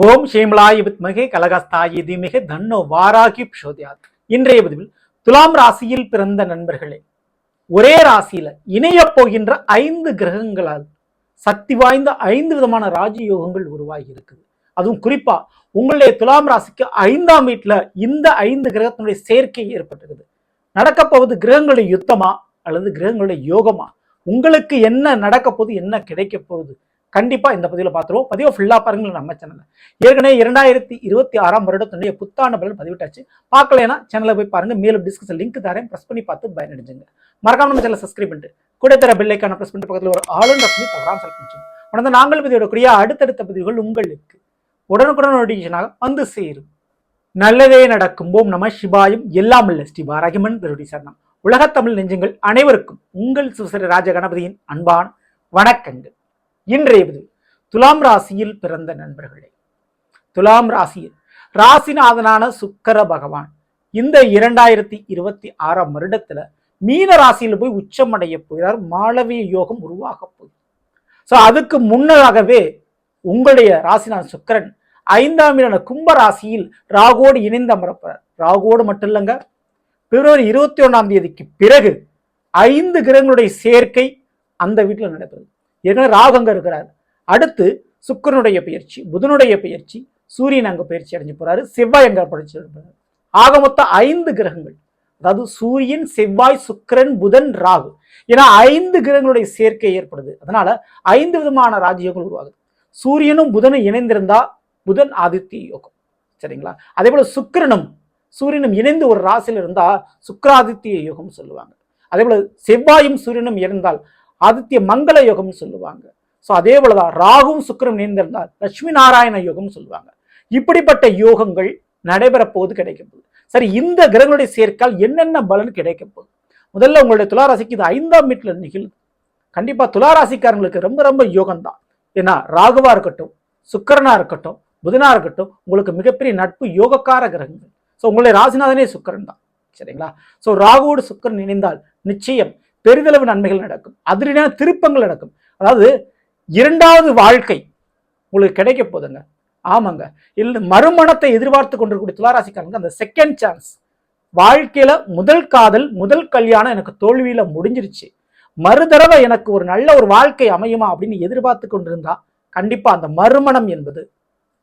ஓம் ஷேமலாய வித்மகே கலகஸ்தாய தீமகே தன்னோ வாராகி பிரசோதயாத். இன்றைய பதிவில் துலாம் ராசியில் பிறந்த நண்பர்களே, ஒரே ராசியில இணைய போகின்ற 5 கிரகங்களால் சக்தி வாய்ந்த 5 விதமான ராஜயோகங்கள் உருவாகி இருக்குது. அதுவும் குறிப்பா உங்களுடைய துலாம் ராசிக்கு 5ஆம் வீட்டுல இந்த 5 கிரகத்தினுடைய சேர்க்கை ஏற்பட்டிருக்குது. நடக்க போவது கிரகங்களுடைய யுத்தமா அல்லது கிரகங்களுடைய யோகமா? உங்களுக்கு என்ன நடக்க போகுது, என்ன கிடைக்க போகுது? கண்டிப்பா இந்த பதிவில் பார்த்துருவோம். பதிவை ஃபுல்லா பாருங்க நம்ம சேனல்ல. ஏற்கனவே 2026ஆம் வருடத்தினுடைய புத்தாண்டு பலன் பதிவிட்டாச்சு. பார்க்கலைன்னா சேனலை போய் பாருங்க. மேலும் டிஸ்கஷன் லிங்க் தரேன், பிரஸ் பண்ணி பார்த்து பயனடைஞ்சுங்க. மறக்காம நம்ம சேனலை சப்ஸ்கிரைப் பண்ணிட்டு கூட தர பெல் ஐக்கான பிரஸ் பண்ணிட்டு பக்கத்தில் ஒரு ஆளுநர் பண்ணி தவறாம செலக்ட் பண்ணிச்சு. உடனே நாங்கள் பதிவிடக்கூடிய அடுத்தடுத்த பதிவுகள் உங்களுக்கு உடனுக்குடன் நோட்டிஃபிகேஷனாக வந்து சேரும். நல்லதே நடக்கும். ஓம் நம சிவாயும். எல்லாம் இல்ல ஸ்ரீ வாராகிமன் திருடி சரணம். உலகத் தமிழ் நெஞ்சங்கள் அனைவருக்கும் உங்கள் சிவசரி ராஜ கணபதியின் அன்பான வணக்கங்கள். இன்றைய பதில் துலாம் ராசியில் பிறந்த நண்பர்களே, துலாம் ராசியில் ராசிநாதனான சுக்கிர பகவான் இந்த 2026ஆம் வருடத்துல மீன ராசியில் போய் உச்சமடைய போகிறார். மாளவிய யோகம் உருவாக போய் அதுக்கு முன்னதாகவே உங்களுடைய ராசிநாதன் சுக்கிரன் 5ஆம் வீடான கும்ப ராசியில் ராகுவோடு இணைந்து அமரப்படுறார். ராகுவோடு மட்டும் இல்லைங்க, பிப்ரவரி 21ஆம் தேதிக்கு பிறகு 5 கிரகங்களுடைய சேர்க்கை அந்த வீட்டில் நடைபெறுது. ஏன்னா ராகு அங்க இருக்கிறார். அடுத்து சுக்கிரனுடைய பயிற்சி, புதனுடைய பயிற்சி, சூரியன் அங்க பயிற்சி அடைஞ்சு போறாரு, செவ்வாய் அங்க பயிற்சி போறாரு. ஆக மொத்தம் 5 கிரகங்கள், அதாவது சூரியன், செவ்வாய், சுக்கிரன், புதன், ராகு என 5 கிரகங்களுடைய சேர்க்கை ஏற்படுது. அதனால 5 விதமான ராஜயோகங்கள் உருவாகுது. சூரியனும் புதனும் இணைந்திருந்தா புதன் ஆதித்ய யோகம், சரிங்களா? அதே போல சுக்கிரனும் சூரியனும் இணைந்து ஒரு ராசியில் இருந்தா சுக்கிராதித்ய யோகம் சொல்லுவாங்க. அதே போல செவ்வாயும் சூரியனும் இருந்தால் ஆதித்ய மங்கள யோகம் சொல்லுவாங்க. ஸோ அதே போலதான் ராகுவும் சுக்கிரனும் இணைந்திருந்தால் லட்சுமி நாராயண யோகம் சொல்லுவாங்க. இப்படிப்பட்ட யோகங்கள் நடைபெற போது கிடைக்கும் போது. சரி, இந்த கிரகங்களுடைய சேர்க்கால் என்னென்ன பலன் கிடைக்கும் போது? முதல்ல உங்களுடைய துளாராசிக்கு இது 5ஆம் வீட்டுல நிகழ்வு. கண்டிப்பா துளாராசிக்காரங்களுக்கு ரொம்ப ரொம்ப யோகம் தான். ஏன்னா ராகுவா இருக்கட்டும், சுக்கிரனா இருக்கட்டும், புதனா இருக்கட்டும், உங்களுக்கு மிகப்பெரிய நட்பு யோகக்கார கிரகங்கள். ஸோ உங்களுடைய ராசிநாதனே சுக்கிரன் தான், சரிங்களா? ஸோ ராகுவோடு சுக்கிரன் இணைந்தால் நிச்சயம் பெரிதளவு நன்மைகள் நடக்கும், அதிரடியான திருப்பங்கள் நடக்கும். அதாவது 2வது வாழ்க்கை உங்களுக்கு கிடைக்க போதுங்க. ஆமாங்க, இல்லை மறுமணத்தை எதிர்பார்த்து கொண்டிருக்கக்கூடிய துளாராசிக்காரங்க அந்த செகண்ட் சான்ஸ், வாழ்க்கையில முதல் காதல், முதல் கல்யாணம் எனக்கு தோல்வியில முடிஞ்சிருச்சு, மறுதடவை எனக்கு ஒரு நல்ல ஒரு வாழ்க்கை அமையுமா அப்படின்னு எதிர்பார்த்து கொண்டிருந்தா கண்டிப்பா அந்த மறுமணம் என்பது,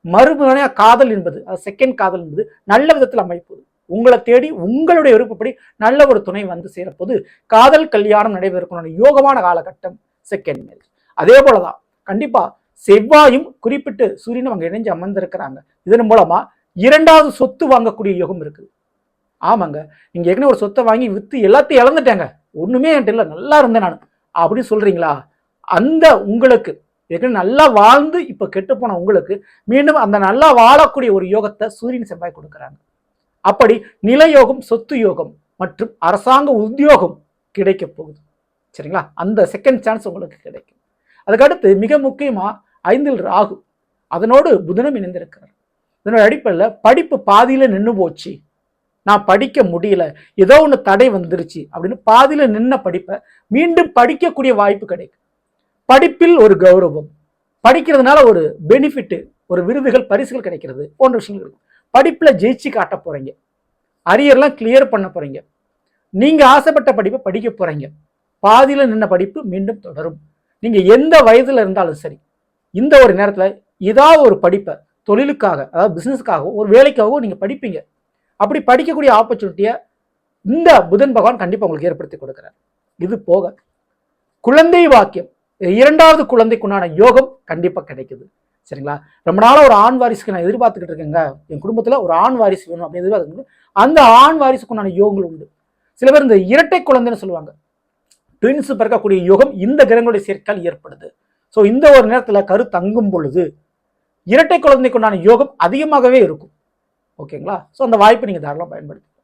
மறுமண காதல் என்பது, செகண்ட் காதல் என்பது நல்ல விதத்தில் அமைப்பது. உங்களை தேடி உங்களுடைய விருப்பப்படி நல்ல ஒரு துணை வந்து சேரப்போது. காதல் கல்யாணம் நடைபெறக்கூடிய யோகமான காலகட்டம் செகண்ட் மேரேஜ். அதே போலதான் கண்டிப்பா செவ்வாயும் குறிப்பிட்டு சூரியனும் அங்க இணைஞ்சு அமர்ந்திருக்கிறாங்க. இதன் மூலமா 2வது சொத்து வாங்கக்கூடிய யோகம் இருக்குது. ஆமாங்க, நீங்க ஏற்கனவே ஒரு சொத்தை வாங்கி வித்து எல்லாத்தையும் இழந்துட்டேங்க, ஒண்ணுமே என்கிட்ட இல்லை, நல்லா இருந்தேன் நான் அப்படின்னு சொல்றீங்களா? அந்த உங்களுக்கு ஏற்கனவே நல்லா வாழ்ந்து இப்ப கெட்டு போன உங்களுக்கு மீண்டும் அந்த நல்லா வாழக்கூடிய ஒரு யோகத்தை சூரியன் செவ்வாய் கொடுக்குறாங்க. அப்படி நிலயோகம், சொத்து யோகம் மற்றும் அரசாங்க உத்தியோகம் கிடைக்க போகுது, சரிங்களா? அந்த செகண்ட் சான்ஸ் உங்களுக்கு கிடைக்கும். அதுக்கடுத்து மிக முக்கியமா 5ல் ராகு, அதனோடு புதனும் இணைந்திருக்கிறார். இதனோட அடிப்படையில் படிப்பு பாதியில நின்று போச்சு, நான் படிக்க முடியல, ஏதோ ஒன்று தடை வந்துருச்சு அப்படின்னு பாதியில நின்ன படிப்பை மீண்டும் படிக்கக்கூடிய வாய்ப்பு கிடைக்கும். படிப்பில் ஒரு கௌரவம், படிக்கிறதுனால ஒரு பெனிஃபிட், ஒரு விருதுகள், பரிசுகள் கிடைக்கிறது போன்ற விஷயங்கள் இருக்கும். படிப்புல ஜெயிச்சு காட்ட போறீங்க, அரியர்லாம் கிளியர் பண்ண போறீங்க, நீங்க ஆசைப்பட்ட படிப்பை படிக்க போறீங்க. பாதியில நின்ன படிப்பு மீண்டும் தொடரும். நீங்க எந்த வயதுல இருந்தாலும் சரி, இந்த ஒரு நேரத்துல ஏதாவது ஒரு படிப்பை தொழிலுக்காக, அதாவது பிசினஸ்க்காகவோ ஒரு வேலைக்காகவோ நீங்க படிப்பீங்க. அப்படி படிக்கக்கூடிய ஆப்பர்ச்சுனிட்டியை இந்த புதன் பகவான் கண்டிப்பா உங்களுக்கு ஏற்படுத்தி கொடுக்கிறார். இது போக குழந்தை வாக்கியம், 2வது குழந்தைக்குண்டான யோகம் கண்டிப்பா கிடைக்குது, சரிங்களா? ரொம்ப நாளா ஒரு ஆண் வாரிசுக்கு நான் எதிர்பார்த்துக்கிட்டு இருக்கேங்க, என் குடும்பத்துல ஒரு ஆண் வாரிசு வேணும் அப்படின்னு எதிர்பார்த்து, அந்த ஆண் வாரிசுக்குண்டான யோகங்கள் உண்டு. சில பேர் இந்த இரட்டை குழந்தைன்னு சொல்லுவாங்க, ட்வின்ஸ் பிறக்கக்கூடிய யோகம் இந்த கிரகங்களுடைய சேர்க்கால் ஏற்படுது. ஸோ இந்த ஒரு நேரத்துல கரு தங்கும் பொழுது இரட்டை குழந்தைக்குண்டான யோகம் அதிகமாகவே இருக்கும், ஓகேங்களா? ஸோ அந்த வாய்ப்பை நீங்க தாராளமாக பயன்படுத்தலாம்.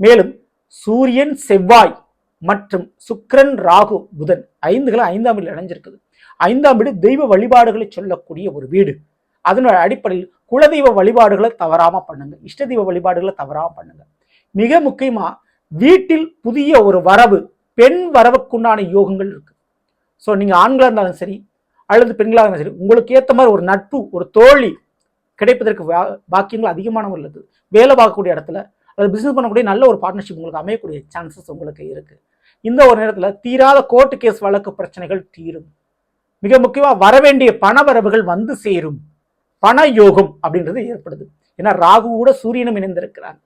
மேலும் சூரியன், செவ்வாய் மற்றும் சுக்கிரன், ராகு, புதன் 5களும் 5ஆம் வீட்டில் இணைஞ்சிருக்குது. 5ஆம் வீடு தெய்வ வழிபாடுகளை சொல்லக்கூடிய ஒரு வீடு. அதனோட அடிப்படையில் குலதெய்வ வழிபாடுகளை தவறாம பண்ணுங்க, இஷ்ட தெய்வ வழிபாடுகளை தவறாம பண்ணுங்க. மிக முக்கியமா வீட்டில் புதிய ஒரு வரவு, பெண் வரவுக்குண்டான யோகங்கள் இருக்கு. ஸோ நீங்க ஆண்களா இருந்தாலும் சரி அல்லது பெண்களாக இருந்தாலும் சரி, உங்களுக்கு ஏற்ற மாதிரி ஒரு நட்பு, ஒரு தோழி கிடைப்பதற்கு பாக்கியங்கள் அதிகமான உள்ளது. வேலை பார்க்கக்கூடிய இடத்துல அது பிசினஸ் பண்ணக்கூடிய நல்ல ஒரு பார்ட்னர்ஷிப் உங்களுக்கு அமையக்கூடிய சான்சஸ் உங்களுக்கு இருக்கு. இந்த ஒரு நேரத்தில் தீராத கோர்ட்டு கேஸ் வழக்கு பிரச்சனைகள் தீரும். மிக முக்கியமா வரவேண்டிய பண வரவுகள் வந்து சேரும். பண யோகம் அப்படின்றது ஏற்படுது. ஏன்னா ராகு கூட சூரியனும் இணைந்திருக்கிறாங்க.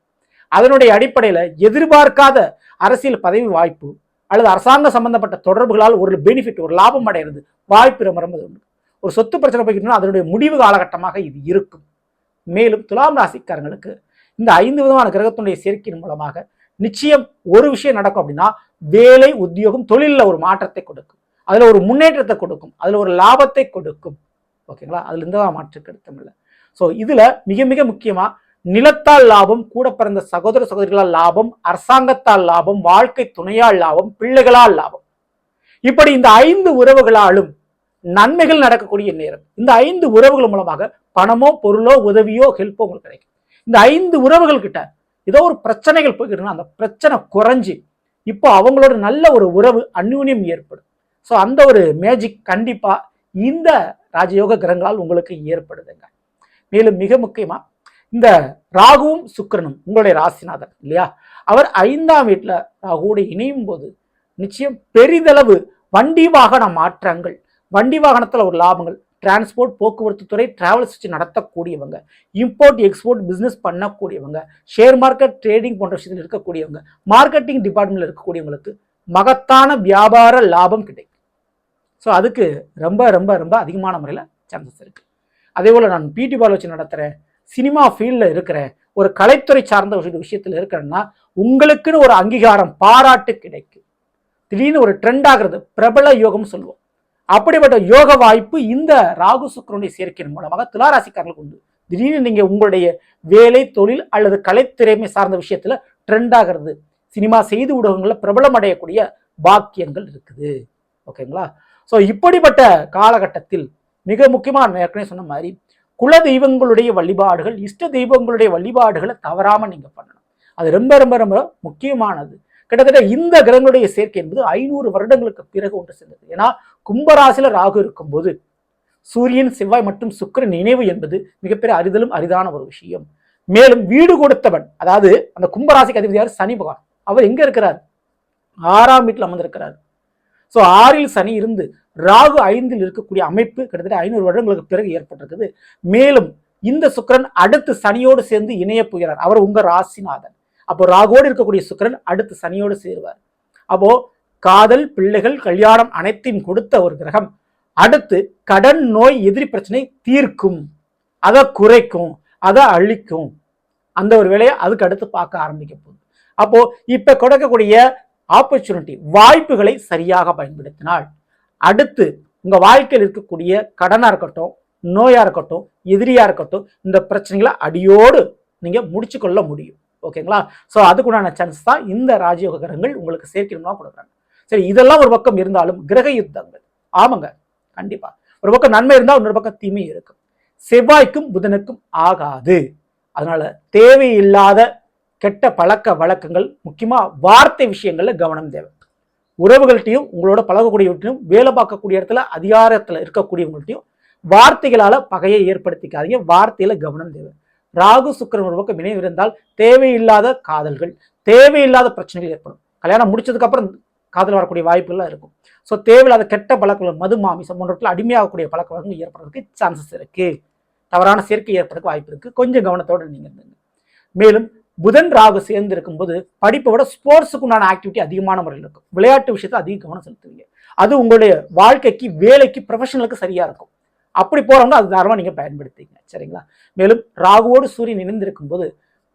அதனுடைய அடிப்படையில எதிர்பார்க்காத அரசியல் பதவி வாய்ப்பு அல்லது அரசாங்க சம்பந்தப்பட்ட தொடர்புகளால் ஒரு பெனிஃபிட், ஒரு லாபம் அடைகிறது வாய்ப்பு ரொம்ப உண்டு. ஒரு சொத்து பிரச்சனை போய்கிட்டோம்னா அதனுடைய முடிவு காலகட்டமாக இது இருக்கும். மேலும் துலாம் ராசிக்காரங்களுக்கு இந்த 5 விதமான கிரகத்தினுடைய சேர்க்கையின் மூலமாக நிச்சயம் ஒரு விஷயம் நடக்கும். அப்படின்னா வேலை, உத்தியோகம், தொழிலில் ஒரு மாற்றத்தை கொடுக்கும், அதுல ஒரு முன்னேற்றத்தை கொடுக்கும், அதுல ஒரு லாபத்தை கொடுக்கும். ஓகேங்களா? அதுல எந்த மாற்று கருத்தும் இல்லை. ஸோ இதுல மிக மிக முக்கியமா நிலத்தால் லாபம், கூட பிறந்த சகோதர சகோதரிகளால் லாபம், அரசாங்கத்தால் லாபம், வாழ்க்கை துணையால் லாபம், பிள்ளைகளால் லாபம், இப்படி இந்த 5 உறவுகளாலும் நன்மைகள் நடக்கக்கூடிய நேரம். இந்த 5 உறவுகள் மூலமாக பணமோ, பொருளோ, உதவியோ, ஹெல்ப்போ உங்களுக்கு கிடைக்கும். இந்த 5 உறவுகள் கிட்ட ஏதோ ஒரு பிரச்சனைகள் போய்கிட்டு அந்த பிரச்சனை குறைஞ்சி இப்போ அவங்களோட நல்ல ஒரு உறவு, அந்யூன்யம் ஏற்படும். ஸோ அந்த ஒரு மேஜிக் கண்டிப்பா இந்த ராஜயோக கிரகங்களால் உங்களுக்கு ஏற்படுதுங்க. மேலும் மிக முக்கியமா இந்த ராகுவும் சுக்கிரனும் உங்களுடைய ராசிநாதன் இல்லையா, அவர் 5ஆம் வீட்டில் ராகுவோடு இணையும் போது நிச்சயம் பெரிதளவு வண்டி வாகன மாற்றங்கள், வண்டி வாகனத்தில் ஒரு லாபங்கள், டிரான்ஸ்போர்ட், போக்குவரத்து துறை, டிராவல்ஸ் வச்சு நடத்தக்கூடியவங்க, இம்போர்ட் எக்ஸ்போர்ட் பிஸ்னஸ் பண்ணக்கூடியவங்க, ஷேர் மார்க்கெட், ட்ரேடிங் போன்ற விஷயத்தில் இருக்கக்கூடியவங்க, மார்க்கெட்டிங் டிபார்ட்மெண்ட்ல இருக்கக்கூடியவங்களுக்கு மகத்தான வியாபார லாபம் கிடைக்கும். ஸோ அதுக்கு ரொம்ப ரொம்ப ரொம்ப அதிகமான முறையில் சான்சஸ் இருக்கு. அதே போல் நான் பிடி பால் வச்சு நடத்துகிறேன், சினிமா ஃபீல்டில் இருக்கிறேன், ஒரு கலைத்துறை சார்ந்த ஒரு விஷயத்தில் இருக்கிறேன்னா உங்களுக்குன்னு ஒரு அங்கீகாரம், பாராட்டு கிடைக்கும். திடீர்னு ஒரு ட்ரெண்ட் ஆகிறது, பிரபல யோகம் சொல்லுவோம். அப்படிப்பட்ட யோக வாய்ப்பு இந்த ராகு சுக்கிரனுடைய சேர்க்கையின் மூலமாக துளாராசிக்காரர்களுக்கு உண்டு. திடீர்னு நீங்க உங்களுடைய வேலை, தொழில் அல்லது கலைத்திறமை சார்ந்த விஷயத்துல ட்ரெண்ட் ஆகிறது, சினிமா செய்தி ஊடகங்கள்ல பிரபலம் அடையக்கூடிய பாக்கியங்கள் இருக்குது. ஓகேங்களா? ஸோ இப்படிப்பட்ட காலகட்டத்தில் மிக முக்கியமான ஏற்கனவே சொன்ன மாதிரி குல தெய்வங்களுடைய வழிபாடுகள், இஷ்ட தெய்வங்களுடைய வழிபாடுகளை தவறாம நீங்க பண்ணணும். அது ரொம்ப ரொம்ப ரொம்ப முக்கியமானது. கிட்டத்தட்ட இந்த கிரகங்களுடைய சேர்க்கை என்பது 500 வருடங்களுக்கு பிறகு ஒன்று சேர்ந்தது. ஏன்னா கும்பராசில ராகு இருக்கும்போது சூரியன், செவ்வாய் மற்றும் சுக்கிரன் நினைவு என்பது மிகப்பெரிய அரிதலும் அரிதான ஒரு விஷயம். மேலும் வீடு கொடுத்தவன், அதாவது அந்த கும்பராசிக்கு அதிபதியார் சனி பகவான், அவர் எங்க இருக்கிறார்? 6ஆம் வீட்டில் அமர்ந்திருக்கிறார். ஸோ 6இல் சனி இருந்து ராகு 5இல் இருக்கக்கூடிய அமைப்பு கிட்டத்தட்ட 500 வருடங்களுக்கு பிறகு ஏற்பட்டிருக்குது. மேலும் இந்த சுக்கிரன் அடுத்து சனியோடு சேர்ந்து இணைய போகிறார். அவர் உங்க ராசிநாதன். அப்போ ராகுவோடு இருக்கக்கூடிய சுக்கிரன் அடுத்து சனியோடு சேருவார். அப்போ காதல், பிள்ளைகள், கல்யாணம் அனைத்தையும் கொடுத்த ஒரு கிரகம் அடுத்து கடன், நோய், எதிரி பிரச்சனை தீர்க்கும், அதை குறைக்கும், அதை அழிக்கும். அந்த ஒரு வேலையை அதுக்கு அடுத்து பார்க்க ஆரம்பிக்க போகுது. அப்போ இப்ப கொடுக்கக்கூடிய ஆப்பர்ச்சுனிட்டி, வாய்ப்புகளை சரியாக பயன்படுத்தினால் அடுத்து உங்க வாழ்க்கையில் இருக்கக்கூடிய கடனா இருக்கட்டும், நோயா இருக்கட்டும், எதிரியா இருக்கட்டும், இந்த பிரச்சனைகளை அடியோடு நீங்க முடிச்சு கொள்ள முடியும். ஓகேங்களா? ஸோ அதுக்குண்டான சான்ஸ் தான் இந்த ராஜயோக கிரகங்கள் உங்களுக்கு சேர்க்கணும்னா கொடுக்குறாங்க. சரி, இதெல்லாம் ஒரு பக்கம் இருந்தாலும் கிரக யுத்தங்கள், ஆமாங்க, கண்டிப்பா ஒரு பக்கம் நன்மை இருந்தால் இன்னொரு பக்கம் தீமை இருக்கும். செவ்வாய்க்கும் புதனுக்கும் ஆகாது. அதனால தேவையில்லாத கெட்ட பழக்க வழக்கங்கள், முக்கியமா வார்த்தை விஷயங்கள்ல கவனம் தேவை. உறவுகள்கிட்டையும், உங்களோட பழகக்கூடியவற்றையும், வேலை பார்க்கக்கூடிய இடத்துல அதிகாரத்துல இருக்கக்கூடியவங்கள்ட்டையும் வார்த்தைகளால பகையை ஏற்படுத்திக்காதீங்க. வார்த்தையில கவனம் தேவை. ராகு சுக்கிரன் ஒரு பக்கம் இணைவு இருந்தால் தேவையில்லாத காதல்கள், தேவையில்லாத பிரச்சனைகள் ஏற்படும். கல்யாணம் முடிச்சதுக்கு அப்புறம் காதல் வரக்கூடிய வாய்ப்புகள்லாம் இருக்கும். ஸோ தேவையில்லாத கெட்ட பழக்கங்கள், மது, மாமிசம் போன்றவற்றில் அடிமையாகக்கூடிய பழக்க வழக்கங்கள் ஏற்படுறதுக்கு சான்சஸ் இருக்கு. தவறான சேர்க்கை ஏற்படுறதுக்கு வாய்ப்பு இருக்கு. கொஞ்சம் கவனத்தோடு நீங்க இருந்துங்க. மேலும் புதன் ராகு சேர்ந்து இருக்கும்போது படிப்பை விட ஸ்போர்ட்ஸுக்கு உண்டான ஆக்டிவிட்டி அதிகமான முறையில் இருக்கும். விளையாட்டு விஷயத்தை அதிக கவனம் செலுத்துவீங்க. அது உங்களுடைய வாழ்க்கைக்கு, வேலைக்கு, ப்ரொஃபஷனலுக்கு சரியா இருக்கும். அப்படி போறவங்க அது தாராளமாக நீங்க பயன்படுத்திங்க. சரிங்களா? மேலும் ராகுவோடு சூரியன் இணைந்திருக்கும் போது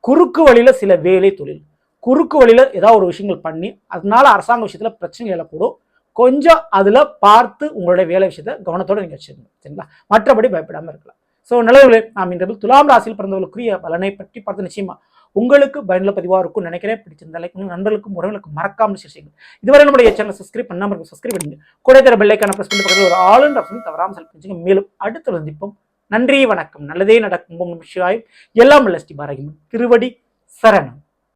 குறுக்கு வழியில சில வேலை, தொழில், குறுக்கு வழியில ஏதாவது ஒரு விஷயங்கள் பண்ணி அதனால அரசாங்க விஷயத்துல பிரச்சனை எழக்கூடும். கொஞ்சம் அதுல பார்த்து உங்களுடைய வேலை விஷயத்த கவனத்தோட நீங்க வச்சுக்கணும். சரிங்களா? மற்றபடி பயப்படாம இருக்கலாம். ஸோ நிலவுகளே, நாம் இன்று துலாம் ராசியில் பிறந்தவர்களுக்குரிய பலனை பற்றி பார்த்து நிச்சயமா உங்களுக்கு பயனுள்ள பதிவாக இருக்கும் நினைக்கிறேன். பிடிச்சிருந்த லைக் நண்பர்களுக்கும் உறவுகளுக்கும் மறக்காமல் செய்யுங்க. இதுவரை நம்முடைய சேனல் சப்ஸ்கிரைப் பண்ணாம சப்ஸ்கிரைப் பண்ணுங்க. கூட தர பெல் ஐகானை பிரஸ் பண்ணி பக்கத்தில் ஒரு ஆல் ஆப்ஷன் தவறாமல் செலக்ட் பண்ணிச்சுங்க. மேலும் அடுத்து சந்திப்போம். நன்றி, வணக்கம். நல்லதே நடக்கும். எல்லாம் ஸ்ரீ பாரகிமன் திருவடி சரணம்.